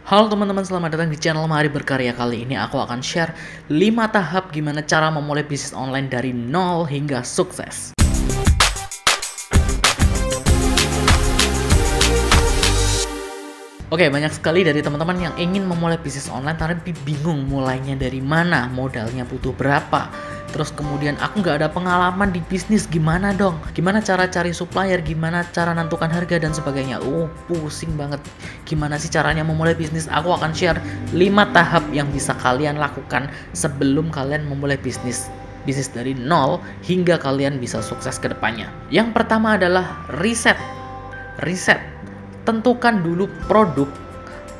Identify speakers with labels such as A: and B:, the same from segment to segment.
A: Halo teman-teman, selamat datang di channel Mari Berkarya. Kali ini aku akan share 5 tahap gimana cara memulai bisnis online dari nol hingga sukses. Oke, banyak sekali dari teman-teman yang ingin memulai bisnis online tapi bingung mulainya dari mana, modalnya butuh berapa. Terus kemudian aku nggak ada pengalaman di bisnis, gimana dong? Gimana cara cari supplier, gimana cara nentukan harga dan sebagainya. Pusing banget. Gimana sih caranya memulai bisnis? Aku akan share 5 tahap yang bisa kalian lakukan sebelum kalian memulai bisnis dari nol hingga kalian bisa sukses ke depannya. Yang pertama adalah riset. Tentukan dulu produk,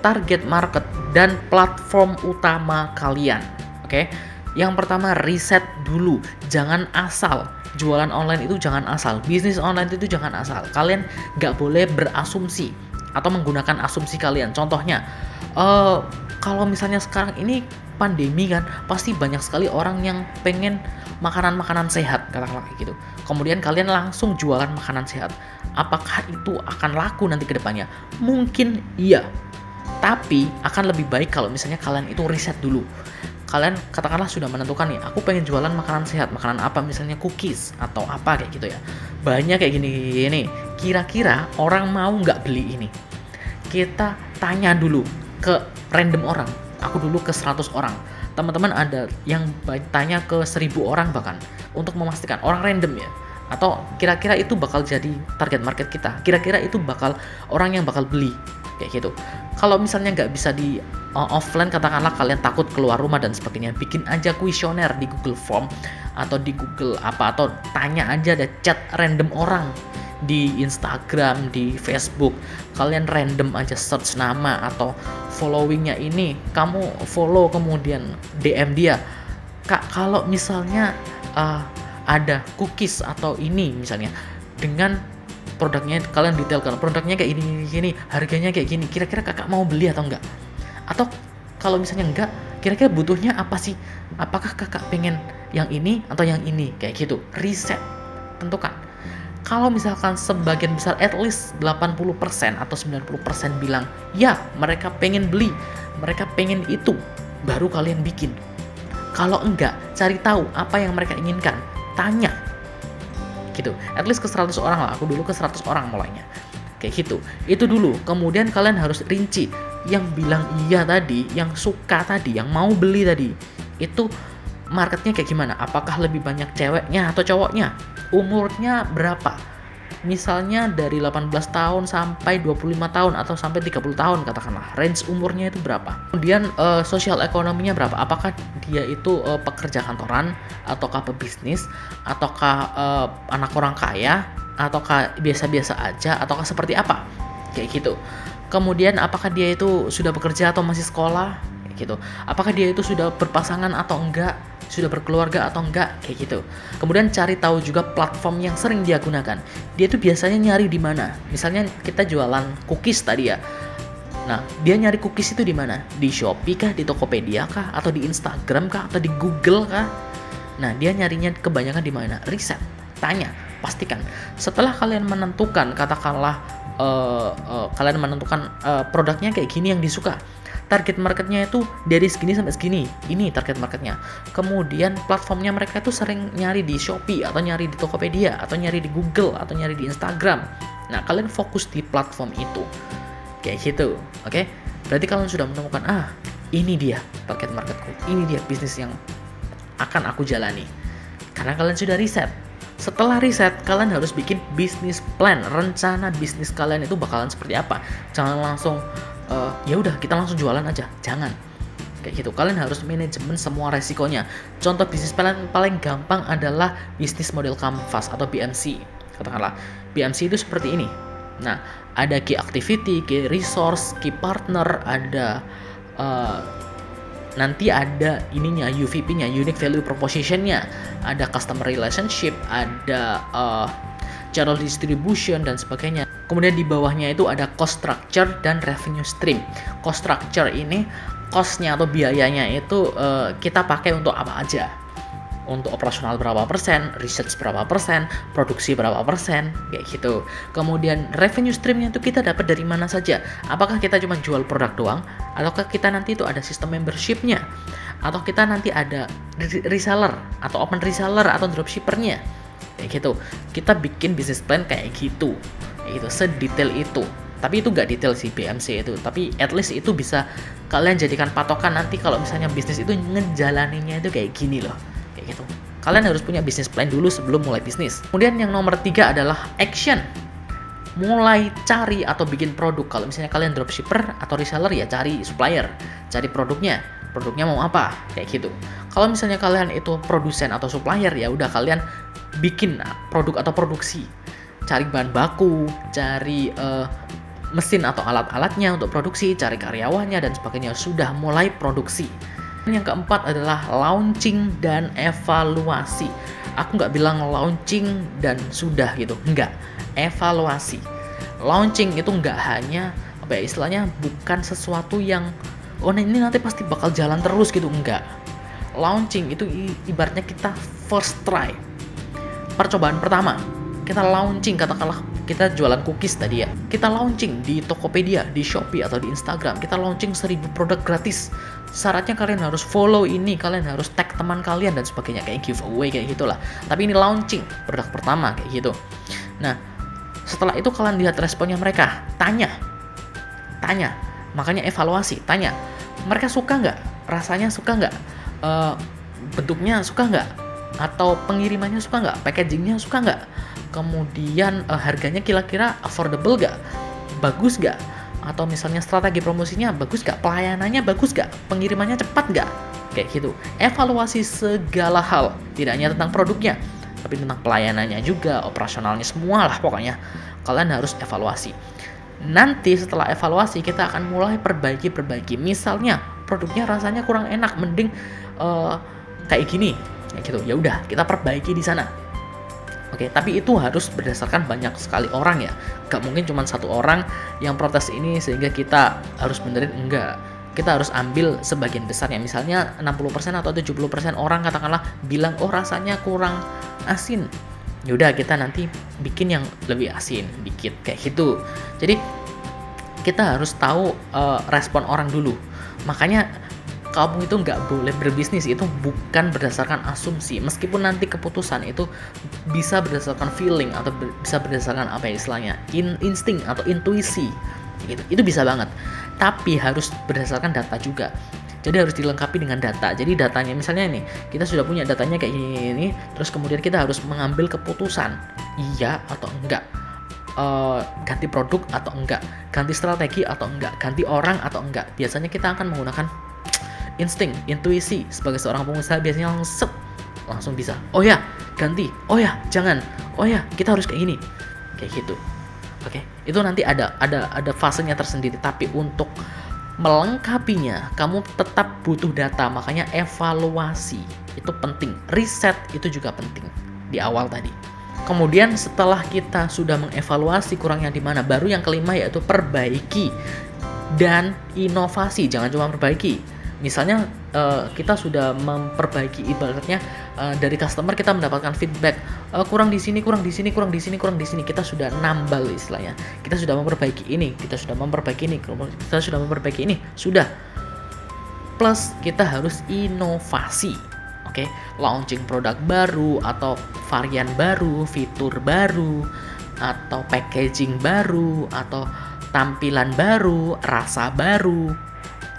A: target market, dan platform utama kalian. Oke? Yang pertama, riset dulu. Jangan asal. Jualan online itu jangan asal. Bisnis online itu jangan asal. Kalian nggak boleh berasumsi atau menggunakan asumsi kalian. Contohnya, kalau misalnya sekarang ini pandemi kan, pasti banyak sekali orang yang pengen makanan-makanan sehat, katakanlah gitu. Kemudian kalian langsung jualan makanan sehat. Apakah itu akan laku nanti ke depannya? Mungkin iya. Tapi akan lebih baik kalau misalnya kalian itu riset dulu. Kalian katakanlah sudah menentukan nih, aku pengen jualan makanan sehat. Makanan apa? Misalnya cookies atau apa kayak gitu ya. Banyak kayak gini. Kira-kira orang mau nggak beli ini? Kita tanya dulu ke random orang. Aku dulu ke 100 orang. Teman-teman ada yang tanya ke 1000 orang bahkan. Untuk memastikan orang random ya. Atau kira-kira itu bakal jadi target market kita. Kira-kira itu bakal orang yang bakal beli. Kayak gitu. Kalau misalnya nggak bisa di offline, katakanlah kalian takut keluar rumah dan sebagainya, bikin aja kuesioner di Google Form atau di Google apa, atau tanya aja deh, chat random orang di Instagram, di Facebook. Kalian random aja search nama atau followingnya ini, kamu follow kemudian DM dia, Kak, kalau misalnya ada cookies atau ini misalnya dengan produknya, kalian detailkan produknya kayak gini, harganya kayak gini, kira-kira kakak mau beli atau enggak? Atau kalau misalnya enggak, kira-kira butuhnya apa sih? Apakah kakak pengen yang ini atau yang ini? Kayak gitu. Riset, tentukan. Kalau misalkan sebagian besar, at least 80% atau 90% bilang ya, mereka pengen beli, mereka pengen itu, baru kalian bikin. Kalau enggak, cari tahu apa yang mereka inginkan, tanya gitu. At least ke 100 orang lah. Aku dulu ke 100 orang mulainya. Kayak gitu. Itu dulu. Kemudian kalian harus rinci. Yang bilang iya tadi, yang suka tadi, yang mau beli tadi, itu marketnya kayak gimana? Apakah lebih banyak ceweknya atau cowoknya? Umurnya berapa? Misalnya dari 18 tahun sampai 25 tahun atau sampai 30 tahun katakanlah. Range umurnya itu berapa? Kemudian sosial ekonominya berapa? Apakah dia itu pekerja kantoran, ataukah pebisnis, ataukah anak orang kaya, ataukah biasa-biasa aja, ataukah seperti apa? Kayak gitu. Kemudian apakah dia itu sudah bekerja atau masih sekolah? Kayak gitu. Apakah dia itu sudah berpasangan atau enggak? Sudah berkeluarga atau enggak, kayak gitu. Kemudian cari tahu juga platform yang sering dia gunakan. Dia tuh biasanya nyari di mana? Misalnya kita jualan cookies tadi ya. Nah, dia nyari cookies itu di mana? Di Shopee kah, di Tokopedia kah, atau di Instagram kah, atau di Google kah? Nah, dia nyarinya kebanyakan di mana? Riset, tanya, pastikan. Setelah kalian menentukan, katakanlah kalian menentukan produknya kayak gini yang disuka. Target marketnya itu dari segini sampai segini, ini target marketnya. Kemudian platformnya mereka itu sering nyari di Shopee atau nyari di Tokopedia atau nyari di Google atau nyari di Instagram. Nah, kalian fokus di platform itu, kayak gitu, oke? Berarti kalian sudah menemukan, ini dia target marketku, ini dia bisnis yang akan aku jalani. Karena kalian sudah riset. Setelah riset, kalian harus bikin bisnis plan, rencana bisnis kalian itu bakalan seperti apa. Jangan langsung ya udah kita langsung jualan aja, jangan kayak gitu. Kalian harus manajemen semua resikonya. Contoh bisnis plan paling gampang adalah bisnis model canvas atau BMC. Katakanlah BMC itu seperti ini. Nah, ada key activity, key resource, key partner, ada nanti ada ininya, UVP-nya, unique value proposition-nya, ada customer relationship, ada channel distribution dan sebagainya. Kemudian di bawahnya itu ada cost structure dan revenue stream. Cost structure ini cost-nya atau biayanya itu kita pakai untuk apa aja. untuk operasional berapa persen, research berapa persen, produksi berapa persen, kayak gitu. Kemudian revenue streamnya itu kita dapat dari mana saja. Apakah kita cuma jual produk doang, ataukah kita nanti itu ada sistem membershipnya, atau kita nanti ada reseller atau open reseller atau dropshippernya, kayak gitu. Kita bikin business plan kayak gitu, sedetail itu. Tapi itu nggak detail sih BMC itu, tapi at least itu bisa kalian jadikan patokan nanti kalau misalnya bisnis itu ngejalaninnya itu kayak gini loh, kayak gitu. Kalian harus punya business plan dulu sebelum mulai bisnis. Kemudian yang nomor 3 adalah action. Mulai cari atau bikin produk. Kalau misalnya kalian dropshipper atau reseller, ya cari supplier, cari produknya mau apa, kayak gitu. Kalau misalnya kalian itu produsen atau supplier, ya udah kalian bikin produk atau produksi, cari bahan baku, cari mesin atau alat-alatnya untuk produksi, cari karyawannya dan sebagainya, sudah mulai produksi. Yang keempat adalah launching dan evaluasi. Aku nggak bilang launching dan sudah gitu, enggak. Evaluasi. Launching itu nggak hanya istilahnya bukan sesuatu yang ini nanti pasti bakal jalan terus gitu, enggak. Launching itu ibaratnya kita first try, percobaan pertama. Kita launching, katakanlah kita jualan cookies tadi ya, kita launching di Tokopedia, di Shopee atau di Instagram, kita launching 1000 produk gratis. Syaratnya kalian harus follow ini, kalian harus tag teman kalian dan sebagainya, kayak giveaway kayak gitulah. Tapi ini launching produk pertama kayak gitu. Nah, setelah itu kalian lihat responnya mereka, tanya, makanya evaluasi, tanya, mereka suka nggak, rasanya suka nggak, bentuknya suka nggak, atau pengirimannya suka nggak, packagingnya suka nggak, kemudian harganya kira-kira affordable nggak, bagus nggak, atau misalnya strategi promosinya bagus nggak, pelayanannya bagus nggak, pengirimannya cepat nggak, kayak gitu. Evaluasi segala hal, tidak hanya tentang produknya, tapi tentang pelayanannya juga, operasionalnya, semua lah pokoknya. Kalian harus evaluasi. Nanti setelah evaluasi kita akan mulai perbaiki. Misalnya produknya rasanya kurang enak, mending kayak gini, kayak gitu. Ya udah, kita perbaiki di sana. Oke, tapi itu harus berdasarkan banyak sekali orang ya. Gak mungkin cuma satu orang yang protes ini sehingga kita harus benerin, enggak. Kita harus ambil sebagian besarnya. Misalnya 60% atau 70% orang katakanlah bilang, oh rasanya kurang asin. Yaudah, kita nanti bikin yang lebih asin dikit, kayak gitu. Jadi kita harus tahu respon orang dulu. Makanya kamu itu nggak boleh berbisnis itu bukan berdasarkan asumsi, meskipun nanti keputusan itu bisa berdasarkan feeling atau bisa berdasarkan apa ya istilahnya, insting atau intuisi gitu. Itu bisa banget, tapi harus berdasarkan data juga. Jadi harus dilengkapi dengan data. Jadi datanya misalnya nih, kita sudah punya datanya kayak ini, terus kemudian kita harus mengambil keputusan iya atau enggak, ganti produk atau enggak, ganti strategi atau enggak, ganti orang atau enggak. Biasanya kita akan menggunakan insting, intuisi. Sebagai seorang pengusaha biasanya langsung bisa, oh ya ganti, oh ya jangan, oh ya kita harus kayak gini, kayak gitu. Oke, itu nanti ada fasenya tersendiri. Tapi untuk melengkapinya kamu tetap butuh data, makanya evaluasi itu penting, riset itu juga penting di awal tadi. Kemudian setelah kita sudah mengevaluasi kurangnya di mana, baru yang kelima yaitu perbaiki dan inovasi. Jangan cuma perbaiki. Misalnya kita sudah memperbaiki, ibaratnya dari customer kita mendapatkan feedback kurang di sini, kita sudah nambal istilahnya. Kita sudah memperbaiki ini, kita sudah memperbaiki ini, sudah. Plus kita harus inovasi. Oke, launching produk baru atau varian baru, fitur baru, atau packaging baru, atau tampilan baru, rasa baru,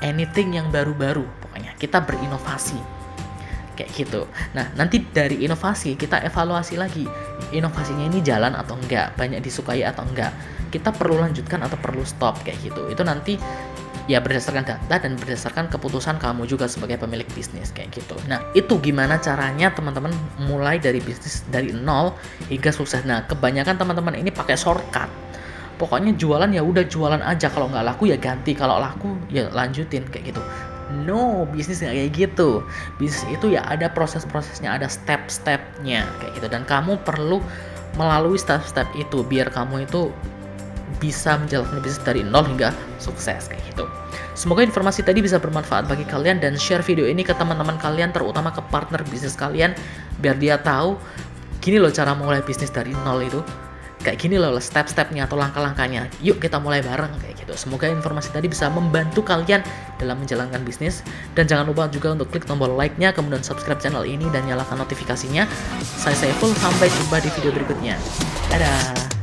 A: anything yang baru-baru, pokoknya kita berinovasi kayak gitu. Nah, nanti dari inovasi kita evaluasi lagi, inovasinya ini jalan atau enggak, banyak disukai atau enggak, kita perlu lanjutkan atau perlu stop, kayak gitu. Itu nanti ya berdasarkan data dan berdasarkan keputusan kamu juga sebagai pemilik bisnis, kayak gitu. Nah, itu gimana caranya teman-teman mulai dari bisnis dari nol hingga sukses. Nah, kebanyakan teman-teman ini pakai shortcut. Pokoknya jualan ya udah jualan aja, kalau nggak laku ya ganti, kalau laku ya lanjutin, kayak gitu. No, bisnis nggak kayak gitu. Bisnis itu ya ada proses-prosesnya, ada step-stepnya, kayak gitu. Dan kamu perlu melalui step-step itu biar kamu itu bisa menjalankan bisnis dari nol hingga sukses, kayak gitu. Semoga informasi tadi bisa bermanfaat bagi kalian, dan share video ini ke teman-teman kalian, terutama ke partner bisnis kalian, biar dia tahu gini loh cara mulai bisnis dari nol itu. Kayak gini loh step-stepnya atau langkah-langkahnya. Yuk kita mulai bareng kayak gitu. Semoga informasi tadi bisa membantu kalian dalam menjalankan bisnis. Dan jangan lupa juga untuk klik tombol like-nya, kemudian subscribe channel ini dan nyalakan notifikasinya. Saya Saiful, sampai jumpa di video berikutnya. Dadah.